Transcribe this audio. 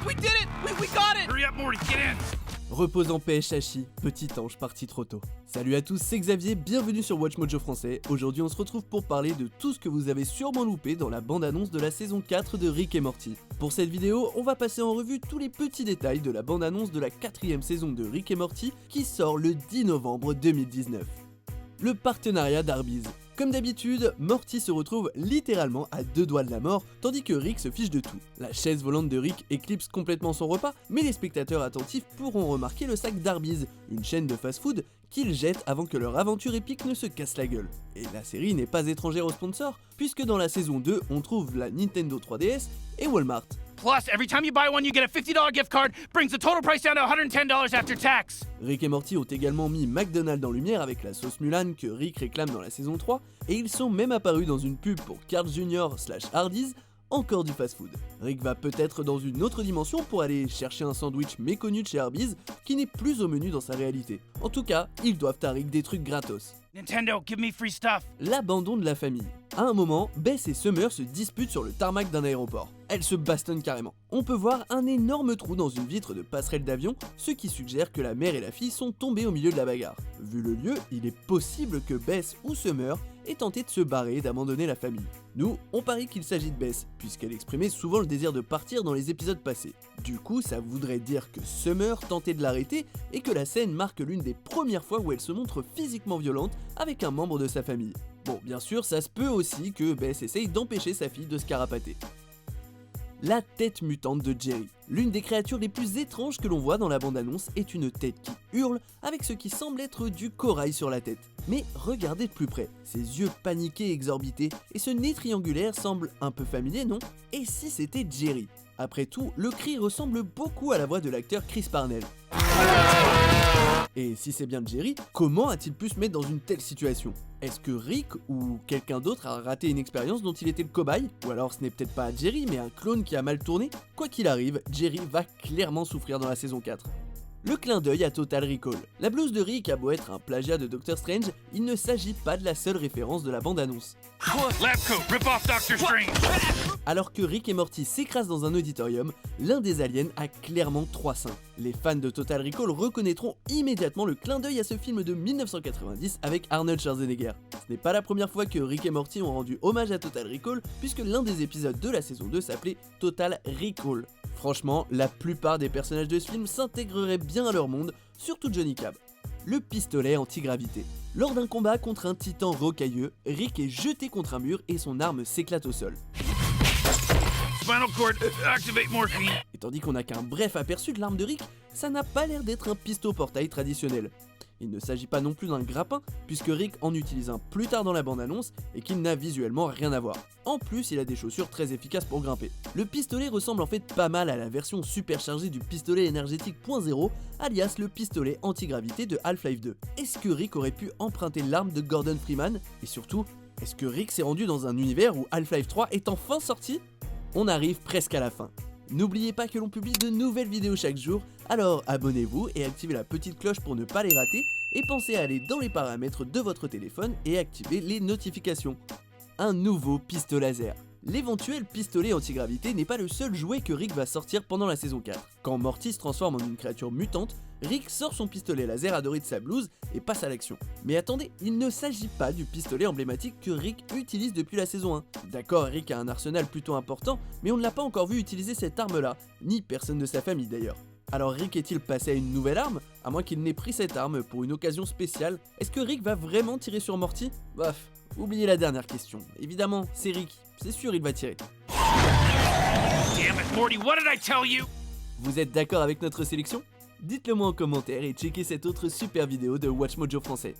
We did it! We got it! Hurry up, Morty, get in! Repose en paix, Shashi, petit ange parti trop tôt. Salut à tous, c'est Xavier, bienvenue sur Watch Mojo Français. Aujourd'hui, on se retrouve pour parler de tout ce que vous avez sûrement loupé dans la bande-annonce de la saison 4 de Rick et Morty. Pour cette vidéo, on va passer en revue tous les petits détails de la bande-annonce de la 4ème saison de Rick et Morty qui sort le 10 novembre 2019. Le partenariat d'Arby's. Comme d'habitude, Morty se retrouve littéralement à 2 doigts de la mort, tandis que Rick se fiche de tout. La chaise volante de Rick éclipse complètement son repas, mais les spectateurs attentifs pourront remarquer le sac d'Arby's, une chaîne de fast-food qu'ils jettent avant que leur aventure épique ne se casse la gueule. Et la série n'est pas étrangère au sponsor, puisque dans la saison 2, on trouve la Nintendo 3DS et Walmart. Plus, every time you buy one, you get a $50 gift card, brings the total price down to $110 after tax. Rick et Morty ont également mis McDonald's en lumière avec la sauce Mulan que Rick réclame dans la saison 3, et ils sont même apparus dans une pub pour Carl's Jr. / Hardee's, encore du fast-food. Rick va peut-être dans une autre dimension pour aller chercher un sandwich méconnu de chez Arby's qui n'est plus au menu dans sa réalité. En tout cas, ils doivent à Rick des trucs gratos. Nintendo, give me free stuff. L'abandon de la famille. À un moment, Bess et Summer se disputent sur le tarmac d'un aéroport. Elles se bastonnent carrément. On peut voir un énorme trou dans une vitre de passerelle d'avion, ce qui suggère que la mère et la fille sont tombées au milieu de la bagarre. Vu le lieu, il est possible que Bess ou Summer aient tenté de se barrer et d'abandonner la famille. Nous, on parie qu'il s'agit de Bess, puisqu'elle exprimait souvent le désir de partir dans les épisodes passés. Du coup, ça voudrait dire que Summer tentait de l'arrêter et que la scène marque l'une des premières fois où elle se montre physiquement violente avec un membre de sa famille. Bon, bien sûr, ça se peut aussi que Bess essaye d'empêcher sa fille de se carapater. La tête mutante de Jerry. L'une des créatures les plus étranges que l'on voit dans la bande-annonce est une tête qui hurle avec ce qui semble être du corail sur la tête. Mais regardez de plus près, ses yeux paniqués et exorbités et ce nez triangulaire semble un peu familier, non? Et si c'était Jerry? Après tout, le cri ressemble beaucoup à la voix de l'acteur Chris Parnell. Et si c'est bien Jerry, comment a-t-il pu se mettre dans une telle situation? Est-ce que Rick ou quelqu'un d'autre a raté une expérience dont il était le cobaye? Ou alors ce n'est peut-être pas Jerry mais un clone qui a mal tourné? Quoi qu'il arrive, Jerry va clairement souffrir dans la saison 4. Le clin d'œil à Total Recall. La blouse de Rick a beau être un plagiat de Doctor Strange, il ne s'agit pas de la seule référence de la bande-annonce. Lab coat, rip off Doctor Strange. Alors que Rick et Morty s'écrasent dans un auditorium, l'un des aliens a clairement 3 seins. Les fans de Total Recall reconnaîtront immédiatement le clin d'œil à ce film de 1990 avec Arnold Schwarzenegger. Ce n'est pas la première fois que Rick et Morty ont rendu hommage à Total Recall, puisque l'un des épisodes de la saison 2 s'appelait Total Recall. Franchement, la plupart des personnages de ce film s'intégreraient bien à leur monde, surtout Johnny Cab. Le pistolet anti-gravité. Lors d'un combat contre un titan rocailleux, Rick est jeté contre un mur et son arme s'éclate au sol. Spinal cord, activate morphine. Et tandis qu'on n'a qu'un bref aperçu de l'arme de Rick, ça n'a pas l'air d'être un pistolet-portail traditionnel. Il ne s'agit pas non plus d'un grappin, puisque Rick en utilise un plus tard dans la bande-annonce et qu'il n'a visuellement rien à voir. En plus, il a des chaussures très efficaces pour grimper. Le pistolet ressemble en fait pas mal à la version superchargée du pistolet énergétique .0, alias le pistolet anti-gravité de Half-Life 2. Est-ce que Rick aurait pu emprunter l'arme de Gordon Freeman? Et surtout, est-ce que Rick s'est rendu dans un univers où Half-Life 3 est enfin sorti? On arrive presque à la fin. N'oubliez pas que l'on publie de nouvelles vidéos chaque jour, alors abonnez-vous et activez la petite cloche pour ne pas les rater, et pensez à aller dans les paramètres de votre téléphone et activer les notifications. Un nouveau pistolet laser. L'éventuel pistolet anti-gravité n'est pas le seul jouet que Rick va sortir pendant la saison 4. Quand Morty se transforme en une créature mutante, Rick sort son pistolet laser adoré de sa blouse et passe à l'action. Mais attendez, il ne s'agit pas du pistolet emblématique que Rick utilise depuis la saison 1. D'accord, Rick a un arsenal plutôt important, mais on ne l'a pas encore vu utiliser cette arme-là, ni personne de sa famille d'ailleurs. Alors Rick est-il passé à une nouvelle arme? À moins qu'il n'ait pris cette arme pour une occasion spéciale. Est-ce que Rick va vraiment tirer sur Morty? Bof, oubliez la dernière question. Évidemment, c'est Rick. C'est sûr, il va tirer. Damn it, Morty, what did I tell you? Vous êtes d'accord avec notre sélection? Dites-le moi en commentaire et checkez cette autre super vidéo de Watch Mojo Français.